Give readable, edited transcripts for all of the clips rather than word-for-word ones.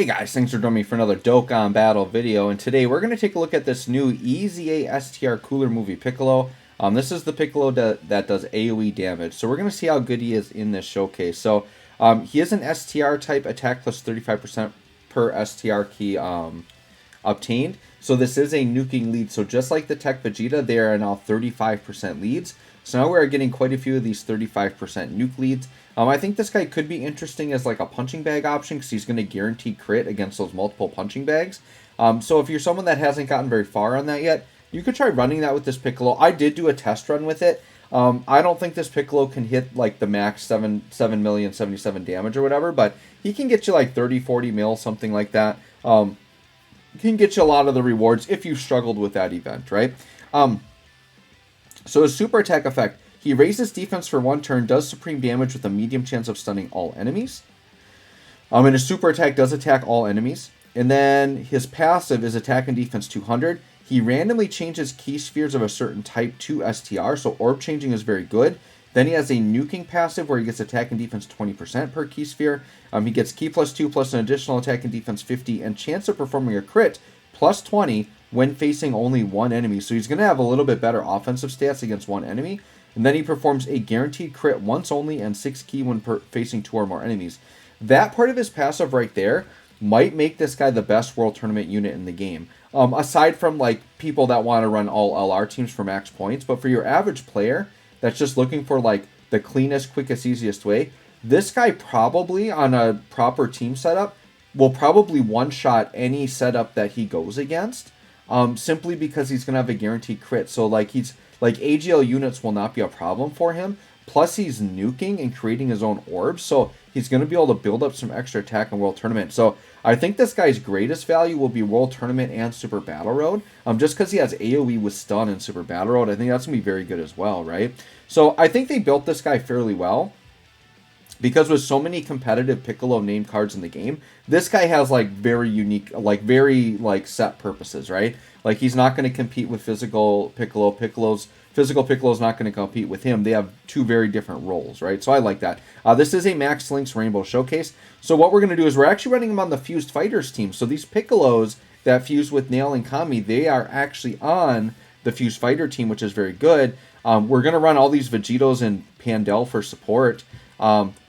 Hey guys, thanks for joining me for another Dokkan battle video, and today we're going to take a look at this new EZA STR Cooler Movie Piccolo. This is the Piccolo that does AoE damage, so we're going to see how good he is in this showcase. So he is an STR type attack plus 35% per STR key obtained. So this is a nuking lead, so just like the Tech Vegeta, they are now 35% leads. So now we're getting quite a few of these 35% nuke leads. I think this guy could be interesting as like a punching bag option because he's going to guarantee crit against those multiple punching bags. So if you're someone that hasn't gotten very far on that yet, you could try running that with this Piccolo. I did do a test run with it. I don't think this Piccolo can hit like the max 7,077,000 damage or whatever, but he can get you like 30, 40 mil, something like that. Can get you a lot of the rewards if you struggled with that event, right? So his super attack effect, he raises defense for 1 turn, does supreme damage with a medium chance of stunning all enemies. And his super attack does attack all enemies. And then his passive is attack and defense 200. He randomly changes key spheres of a certain type to STR, so orb changing is very good. Then he has a nuking passive where he gets attack and defense 20% per key sphere. He gets key plus 2 plus an additional attack and defense 50 and chance of performing a crit plus 20 when facing only one enemy. So he's going to have a little bit better offensive stats against one enemy. And then he performs a guaranteed crit once only and 6 key when facing 2 or more enemies. That part of his passive right there might make this guy the best World Tournament unit in the game. Aside from like people that want to run all LR teams for max points. But for your average player that's just looking for like the cleanest, quickest, easiest way, this guy probably on a proper team setup will probably one-shot any setup that he goes against. Simply because he's going to have a guaranteed crit. So like he's like AGL units will not be a problem for him. Plus he's nuking and creating his own orbs. So he's going to be able to build up some extra attack in World Tournament. So I think this guy's greatest value will be World Tournament and Super Battle Road. Just because he has AoE with stun in Super Battle Road, I think that's going to be very good as well, right? So I think they built this guy fairly well. Because with so many competitive Piccolo named cards in the game, this guy has like very unique, like very like set purposes, right? Like he's not going to compete with physical Piccolo. Physical Piccolo's not going to compete with him. They have 2 very different roles, right? So I like that. This is a Max Links Rainbow Showcase. So what we're going to do is we're actually running him on the Fused Fighters team. So these Piccolos that fuse with Nail and Kami, they are actually on the Fused Fighter team, which is very good. We're going to run all these Vegetos and Pandel for support.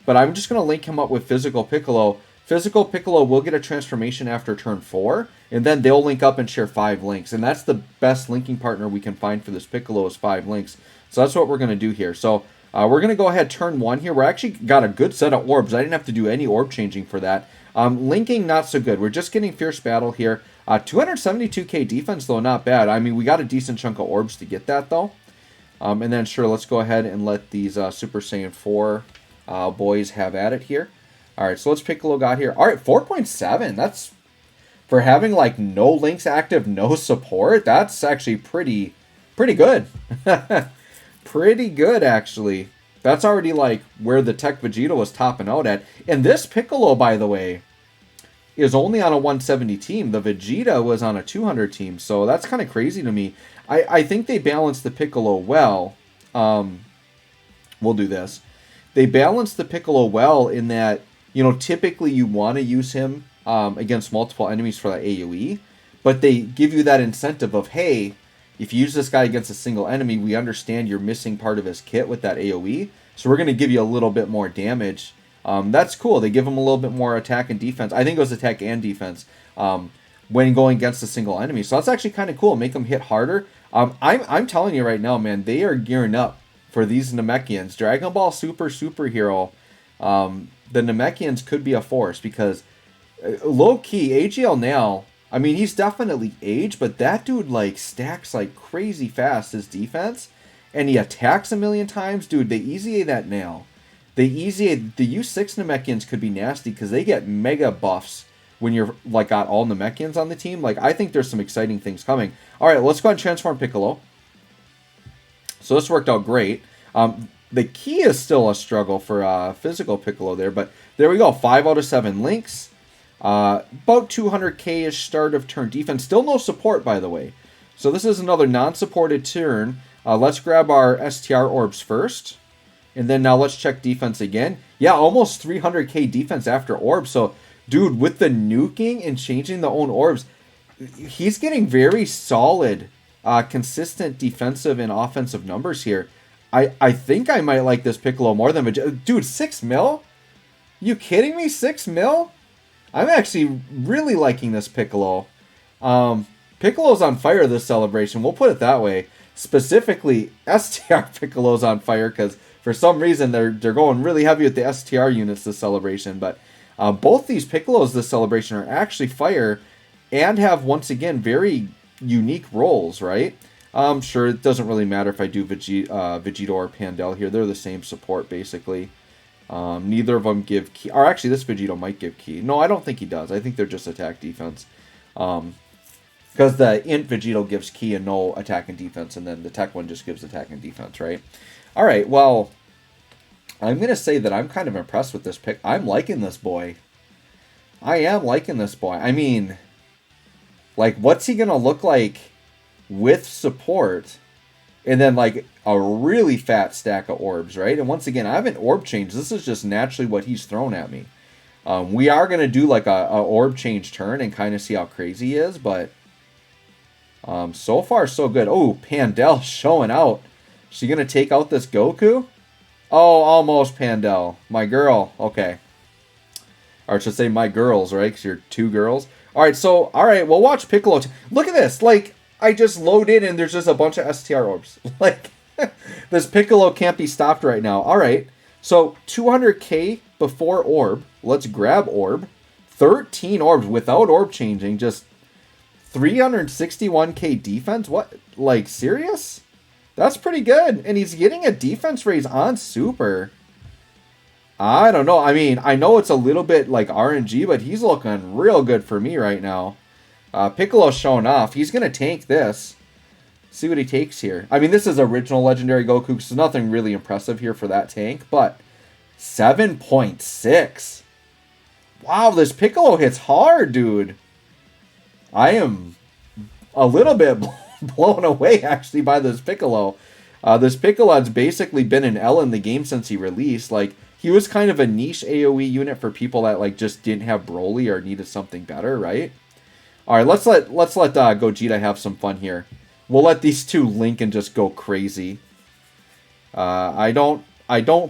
But I'm just going to link him up with Physical Piccolo. Physical Piccolo will get a transformation after turn 4, and then they'll link up and share 5 links. And that's the best linking partner we can find for this Piccolo is 5 links. So that's what we're going to do here. So we're going to go ahead turn 1 here. We're actually got a good set of orbs. I didn't have to do any orb changing for that. Linking, not so good. We're just getting Fierce Battle here. 272k defense, though, not bad. I mean, we got a decent chunk of orbs to get that, though. And then, sure, let's go ahead and let these Super Saiyan 4... boys have at it here. All right, so let's Piccolo got here. All right, 4.7. That's for having like no links active, no support. That's actually pretty good. Pretty good, actually. That's already like where the Tech Vegeta was topping out at. And this Piccolo, by the way, is only on a 170 team. The Vegeta was on a 200 team, so that's kind of crazy to me. I think they balanced the Piccolo well. We'll do this. They balance the Piccolo well in that, you know, typically you want to use him against multiple enemies for that AoE, but they give you that incentive of, hey, if you use this guy against a single enemy, we understand you're missing part of his kit with that AoE, so we're going to give you a little bit more damage. That's cool. They give him a little bit more attack and defense. I think it was attack and defense when going against a single enemy. So that's actually kind of cool. Make them hit harder. I'm telling you right now, man, they are gearing up for these Namekians. Dragon Ball Super Superhero, the Namekians could be a force because low-key, AGL now, I mean, he's definitely aged, but that dude, like, stacks like crazy fast his defense, and he attacks a million times. Dude, they easy that now. The U6 Namekians could be nasty because they get mega buffs when you're, like, got all Namekians on the team. Like, I think there's some exciting things coming. All right, let's go ahead and transform Piccolo. So this worked out great. The key is still a struggle for Physical Piccolo there, but there we go. 5 out of 7 links. About 200k-ish start of turn defense. Still no support, by the way. So this is another non-supported turn. Let's grab our STR orbs first. And then now let's check defense again. Yeah, almost 300k defense after orbs. So Dude, with the nuking and changing the own orbs, he's getting very solid, consistent defensive and offensive numbers here. I think I might like this Piccolo more than Vegeta. Dude, 6 mil? You kidding me? 6 mil? I'm actually really liking this Piccolo. Piccolo's on fire this celebration. We'll put it that way. Specifically, STR Piccolo's on fire because for some reason they're going really heavy with the STR units this celebration. But both these Piccolos this celebration are actually fire and have, once again, very unique roles, right? Sure, it doesn't really matter if I do Vegito or Pandel here. They're the same support, basically. Neither of them give key. Or actually, this Vegito might give key. No, I don't think he does. I think they're just attack defense. Because the Int Vegito gives key and no attack and defense, and then the Tech one just gives attack and defense, right? All right, well, I'm going to say that I'm kind of impressed with this pick. I'm liking this boy. I am liking this boy. I mean, like, what's he going to look like with support? And then, like, a really fat stack of orbs, right? And once again, I haven't orb changed. This is just naturally what he's thrown at me. We are going to do, like, a orb change turn and kind of see how crazy he is, but so far, so good. Oh, Pandel showing out. Is she going to take out this Goku? Oh, almost, Pandel. My girl. Okay. Or I should say my girls, right? Because you're two girls. All right, we'll watch Piccolo. Look at this. Like, I just load in and there's just a bunch of STR orbs. Like, this Piccolo can't be stopped right now. All right, so 200k before orb. Let's grab orb. 13 orbs without orb changing. Just 361k defense? What? Like, serious? That's pretty good. And he's getting a defense raise on super. I don't know. I mean, I know it's a little bit like RNG, but he's looking real good for me right now. Piccolo's showing off. He's going to tank this. See what he takes here. I mean, this is original Legendary Goku, so nothing really impressive here for that tank, but 7.6. Wow, this Piccolo hits hard, dude. I am a little bit blown away, actually, by this Piccolo. This Piccolo has basically been an L in the game since he released. Like, he was kind of a niche AoE unit for people that, like, just didn't have Broly or needed something better, right? All right, let's let Gogeta have some fun here. We'll let these two link and just go crazy. I don't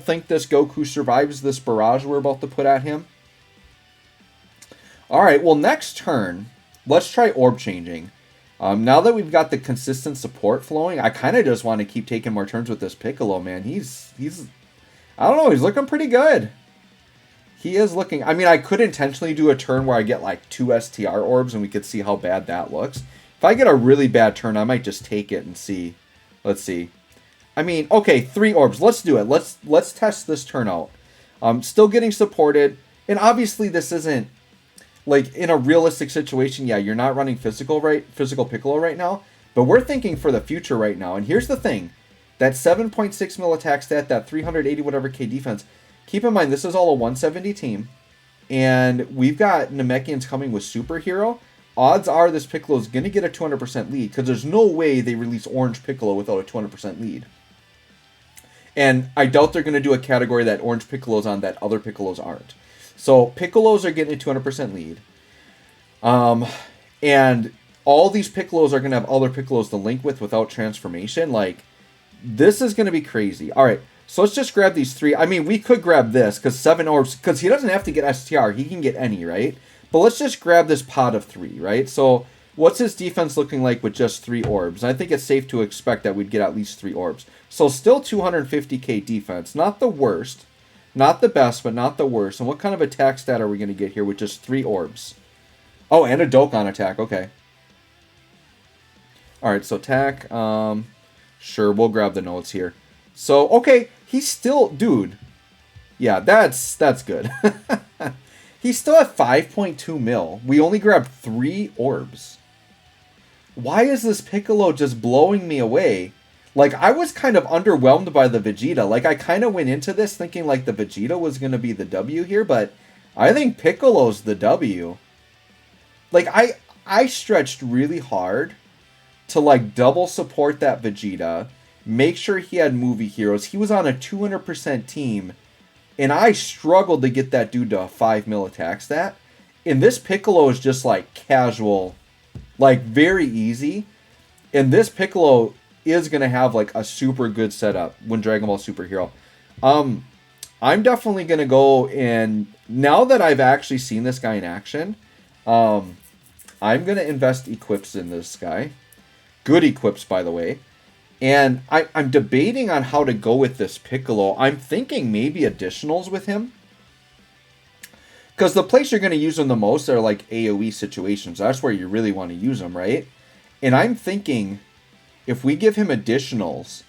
think this Goku survives this barrage we're about to put at him. All right, well, next turn, let's try orb changing. Now that we've got the consistent support flowing, I kind of just want to keep taking more turns with this Piccolo, man. He's I don't know, he's looking pretty good. He is looking... I mean, I could intentionally do a turn where I get, like, 2 STR orbs and we could see how bad that looks. If I get a really bad turn, I might just take it and see. Let's see. I mean, okay, 3 orbs. Let's do it. Let's test this turn out. Still getting supported. And obviously this isn't... Like, in a realistic situation, yeah, you're not running physical Piccolo right now. But we're thinking for the future right now. And here's the thing. That 7.6 mil attack stat, that 380 whatever K defense... Keep in mind, this is all a 170 team, and we've got Namekians coming with Superhero. Odds are this Piccolo is going to get a 200% lead, because there's no way they release Orange Piccolo without a 200% lead. And I doubt they're going to do a category that Orange Piccolo's on that other Piccolos aren't. So Piccolos are getting a 200% lead. And all these Piccolos are going to have other Piccolos to link with without transformation. Like, this is going to be crazy. All right. So let's just grab these 3. I mean, we could grab this, because 7 orbs, because he doesn't have to get STR. He can get any, right? But let's just grab this pot of 3, right? So what's his defense looking like with just 3 orbs? I think it's safe to expect that we'd get at least 3 orbs. So still 250k defense. Not the worst. Not the best, but not the worst. And what kind of attack stat are we going to get here with just 3 orbs? Oh, and a Dokkan attack. Okay. All right, so attack. Sure, we'll grab the notes here. So, okay, he's still... Dude. Yeah, that's good. He's still at 5.2 mil. We only grabbed 3 orbs. Why is this Piccolo just blowing me away? Like, I was kind of underwhelmed by the Vegeta. Like, I kind of went into this thinking, like, the Vegeta was going to be the W here, but I think Piccolo's the W. Like, I stretched really hard to, like, double support that Vegeta... Make sure he had movie heroes. He was on a 200% team. And I struggled to get that dude to a 5 mil attack stat. And this Piccolo is just like casual, like very easy. And this Piccolo is going to have like a super good setup when Dragon Ball Super Hero. I'm definitely going to go, and now that I've actually seen this guy in action, I'm going to invest equips in this guy. Good equips, by the way. And I'm debating on how to go with this Piccolo. I'm thinking maybe additionals with him. Because the place you're going to use them the most are like AoE situations. That's where you really want to use them, right? And I'm thinking if we give him additionals,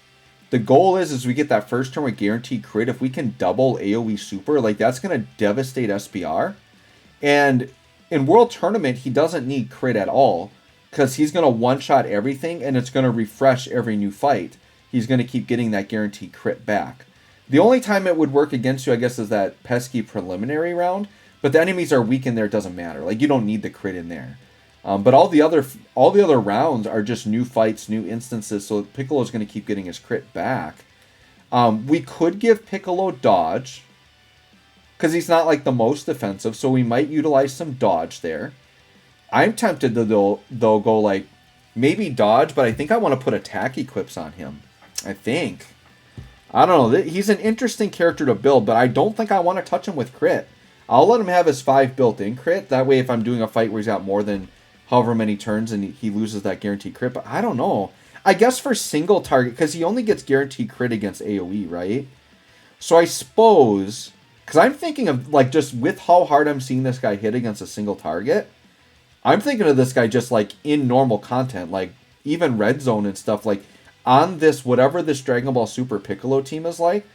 the goal is we get that first turn with guaranteed crit. If we can double AoE super, like that's going to devastate SPR. And in World Tournament, he doesn't need crit at all because he's going to one-shot everything and it's going to refresh every new fight. He's going to keep getting that guaranteed crit back. The only time it would work against you, I guess, is that pesky preliminary round. But the enemies are weak in there, it doesn't matter. Like, you don't need the crit in there. But all the other rounds are just new fights, new instances, so Piccolo's going to keep getting his crit back. We could give Piccolo dodge, because he's not like the most defensive, so we might utilize some dodge there. I'm tempted to, though go like, maybe dodge, but I think I want to put attack equips on him. I think. I don't know. He's an interesting character to build, but I don't think I want to touch him with crit. I'll let him have his 5 built-in crit. That way, if I'm doing a fight where he's got more than however many turns and he loses that guaranteed crit. But I don't know. I guess for single target, because he only gets guaranteed crit against AoE, right? So I suppose, because I'm thinking of, like, just with how hard I'm seeing this guy hit against a single target, I'm thinking of this guy just, like, in normal content, like, even Red Zone and stuff, like, on this, whatever this Dragon Ball Super Piccolo team is like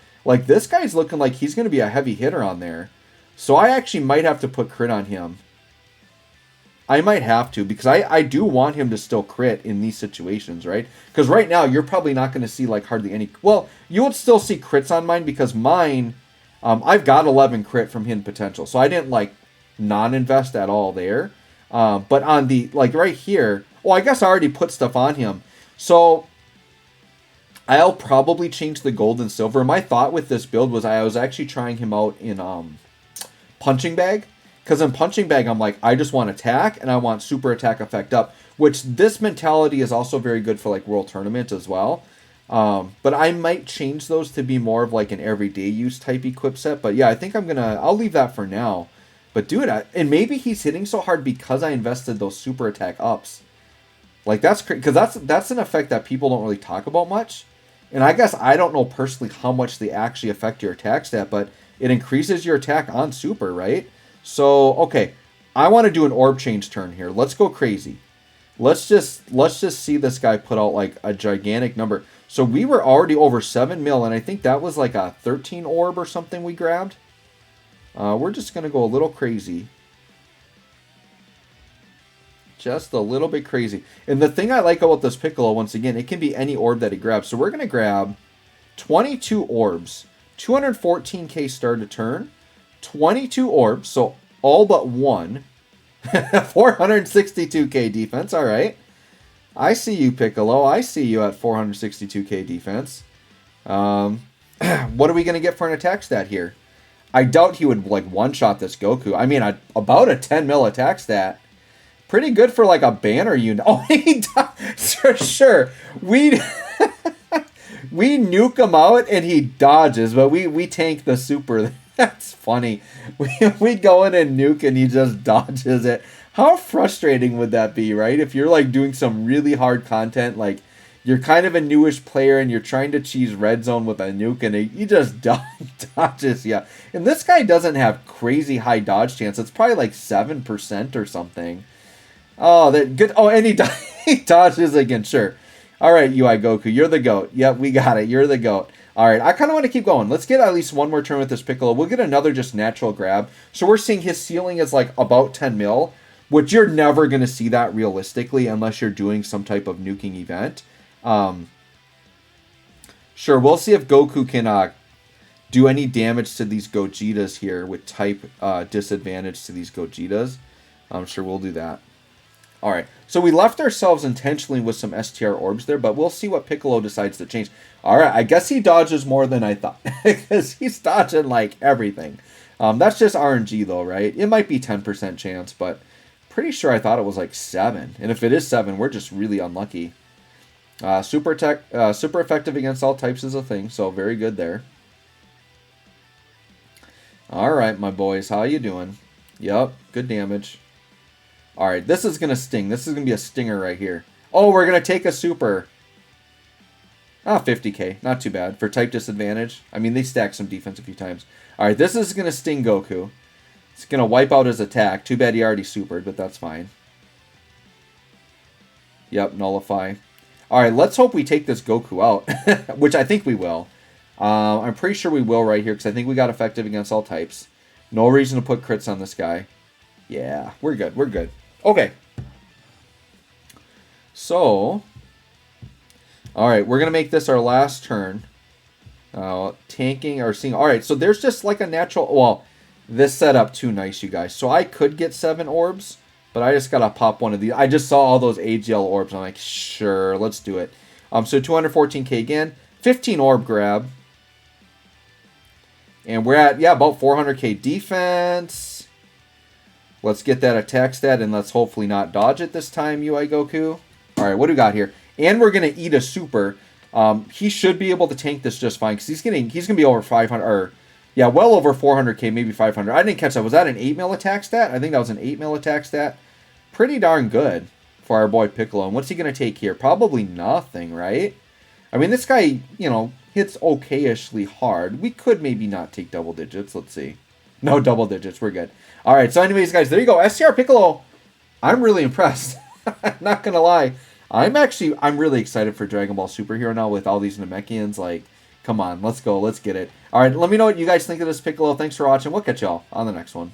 this guy's looking like he's going to be a heavy hitter on there. So I actually might have to put crit on him. I might have to, because I do want him to still crit in these situations, right? Because right now, you're probably not going to see, like, hardly any... Well, you would still see crits on mine, because mine, I've got 11 crit from hidden potential. So I didn't, like, non-invest at all there. But on the, like, right here... Well, I guess I already put stuff on him. So I'll probably change the gold and silver. My thought with this build was I was actually trying him out in... Punching Bag, because in Punching Bag I'm like, I just want attack and I want super attack effect up, which this mentality is also very good for like World Tournament as well. But I might change those to be more of like an everyday use type equip set. But yeah, I think I'll leave that for now. But dude, and maybe he's hitting so hard because I invested those super attack ups. Like that's crazy, because that's an effect that people don't really talk about much. And I guess I don't know personally how much they actually affect your attack stat, but it increases your attack on super, right? So, okay, I want to do an orb change turn here. Let's go crazy. Let's just see this guy put out like a gigantic number. So we were already over 7 mil, and I think that was like a 13 orb or something we grabbed. We're just going to go a little crazy. Just a little bit crazy. And the thing I like about this Piccolo, once again, it can be any orb that he grabs. So we're going to grab 22 orbs. 214k star to turn, 22 orbs, so all but one, 462k defense, all right. I see you, Piccolo. I see you at 462k defense. What are we going to get for an attack stat here? I doubt he would, like, one-shot this Goku. I mean, about a 10 mil attack stat. Pretty good for, like, a banner unit. Oh, he sure. We nuke him out and he dodges, but we tank the super. That's funny. We go in and nuke and he just dodges it. How frustrating would that be, right? If you're like doing some really hard content, like you're kind of a newish player and you're trying to cheese red zone with a nuke and he just dodges, yeah. And this guy doesn't have crazy high dodge chance. It's probably like 7% or something. Oh, that good. Oh, and he dodges again, sure. All right, UI Goku, you're the GOAT. Yep, we got it. You're the GOAT. All right, I kind of want to keep going. Let's get at least one more turn with this Piccolo. We'll get another just natural grab. So we're seeing his ceiling is like about 10 mil, which you're never going to see that realistically unless you're doing some type of nuking event. Sure, we'll see if Goku can do any damage to these Gogetas here with type disadvantage to these Gogetas. I'm sure we'll do that. All right, so we left ourselves intentionally with some STR orbs there, but we'll see what Piccolo decides to change. All right, I guess he dodges more than I thought, because he's dodging like everything. That's just RNG though, right? It might be 10% chance, but pretty sure I thought it was like 7. And if it is 7, we're just really unlucky. Super effective against all types is a thing, so very good there. All right, my boys, how you doing? Yep, good damage. All right, this is going to sting. This is going to be a stinger right here. Oh, we're going to take a super. 50k, not too bad for type disadvantage. I mean, they stack some defense a few times. All right, this is going to sting Goku. It's going to wipe out his attack. Too bad he already supered, but that's fine. Yep, nullify. All right, let's hope we take this Goku out, which I think we will. I'm pretty sure we will right here because I think we got effective against all types. No reason to put crits on this guy. Yeah, we're good. We're good. Okay. So, all right, we're going to make this our last turn. Tanking or seeing. All right, so there's just like a natural... Well, this setup too nice, you guys. So I could get 7 orbs, but I just got to pop one of these. I just saw all those AGL orbs. I'm like, sure, let's do it. So 214k again. 15 orb grab. And we're at, yeah, about 400k defense. Let's get that attack stat, and let's hopefully not dodge it this time, UI Goku. All right, what do we got here? And we're going to eat a super. He should be able to tank this just fine, because he's going to be over 500, or, yeah, well over 400k, maybe 500. I didn't catch that. Was that an 8 mil attack stat? I think that was an 8 mil attack stat. Pretty darn good for our boy Piccolo. And what's he going to take here? Probably nothing, right? I mean, this guy, you know, hits okay-ishly hard. We could maybe not take double digits. Let's see. No double digits. We're good. All right. So anyways, guys, there you go. STR Piccolo. I'm really impressed. Not going to lie. I'm really excited for Dragon Ball Superhero now with all these Namekians. Like, come on. Let's go. Let's get it. All right. Let me know what you guys think of this Piccolo. Thanks for watching. We'll catch y'all on the next one.